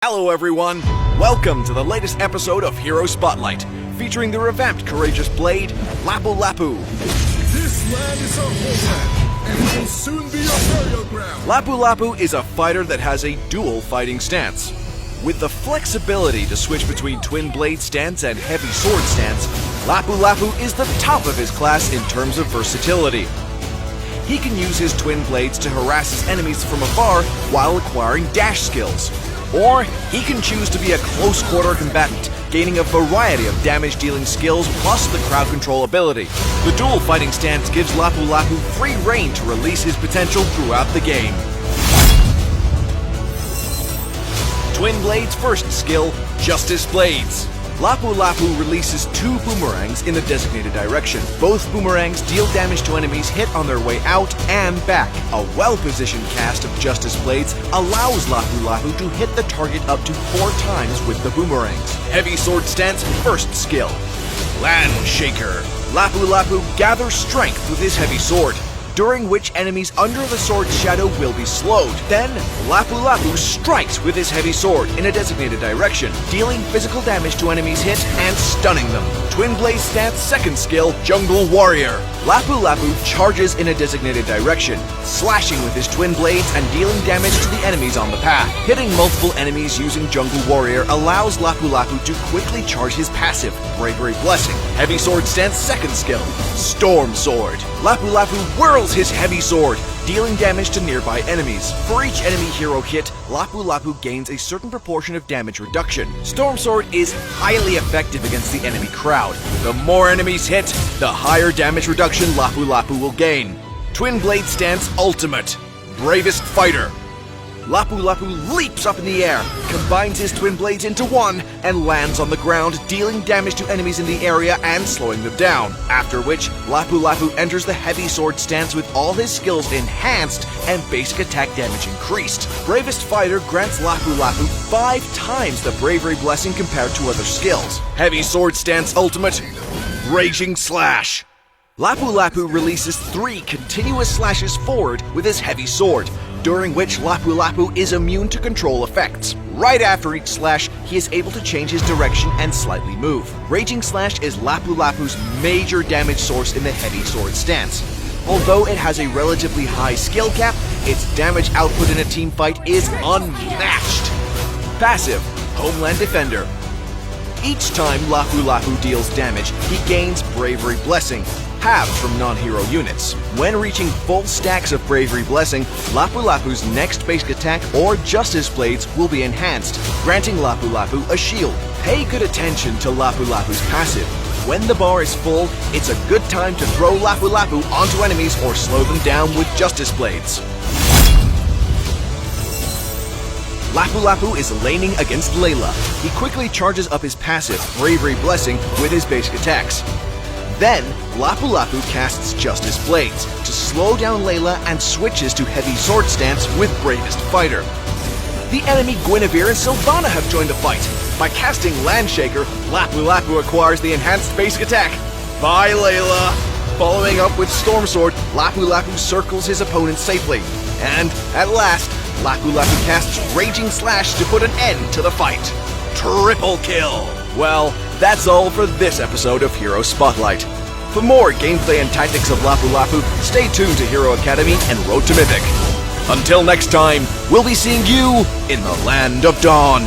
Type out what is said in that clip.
Hello everyone! Welcome to the latest episode of Hero Spotlight, featuring the revamped courageous blade, Lapu. This land is our homeland, and it will soon be your burial ground. Lapu is a fighter that has a dual fighting stance. With the flexibility to switch between twin blade stance and heavy sword stance, Lapu is the top of his class in terms of versatility. He can use his twin blades to harass his enemies from afar while acquiring dash skills. Or he can choose to be a close-quarter combatant, gaining a variety of damage-dealing skills plus the crowd control ability. The dual fighting stance gives Lapu free reign to release his potential throughout the game. Twin Blade's first skill, Justice Blades. Lapu releases two boomerangs in the designated direction. Both boomerangs deal damage to enemies hit on their way out and back. A well-positioned cast of Justice Blades allows Lapu to hit the target up to 4 times with the boomerangs. Heavy Sword Stance first skill, Land Shaker. Lapu gathers strength with his heavy sword, during which enemies under the sword's shadow will be slowed. Then, Lapu strikes with his heavy sword in a designated direction, dealing physical damage to enemies hit and stunning them. Twin Blade Stance second skill, Jungle Warrior. Lapu charges in a designated direction, slashing with his twin blades and dealing damage to the enemies on the path. Hitting multiple enemies using Jungle Warrior allows Lapu to quickly charge his passive, Bravery Blessing. Heavy Sword Stance second skill, Storm Sword. Lapu whirls his heavy sword, dealing damage to nearby enemies. For each enemy hero hit, Lapu gains a certain proportion of damage reduction. Storm Sword is highly effective against the enemy crowd. The more enemies hit, the higher damage reduction Lapu will gain. Twin Blade Stance Ultimate, Bravest Fighter. Lapu leaps up in the air, combines his twin blades into one, and lands on the ground, dealing damage to enemies in the area and slowing them down. After which, Lapu enters the heavy sword stance with all his skills enhanced and basic attack damage increased. Bravest Fighter grants Lapu 5 times the Bravery Blessing compared to other skills. Heavy Sword Stance Ultimate, Raging Slash. Lapu releases 3 continuous slashes forward with his heavy sword, during which Lapu is immune to control effects. Right after each slash, he is able to change his direction and slightly move. Raging Slash is Lapu's major damage source in the heavy sword stance. Although it has a relatively high skill cap, its damage output in a team fight is unmatched. Passive, Homeland Defender. Each time Lapu deals damage, he gains Bravery Blessing, halved from non-hero units. When reaching full stacks of Bravery Blessing, Lapu's next basic attack or Justice Blades will be enhanced, granting Lapu a shield. Pay good attention to Lapu's passive. When the bar is full, it's a good time to throw Lapu onto enemies or slow them down with Justice Blades. Lapu is laning against Layla. He quickly charges up his passive, Bravery Blessing, with his basic attacks. Then, Lapu casts Justice Blades to slow down Layla and switches to Heavy Sword Stance with Bravest Fighter. The enemy Guinevere and Sylvana have joined the fight. By casting Land Shaker, Lapu acquires the enhanced basic attack. Bye, Layla! Following up with Storm Sword, Lapu circles his opponent safely. And, at last, Lapu casts Raging Slash to put an end to the fight. Triple kill! Well, that's all for this episode of Hero Spotlight. For more gameplay and tactics of Lapu, stay tuned to Hero Academy and Road to Mythic. Until next time, we'll be seeing you in the Land of Dawn.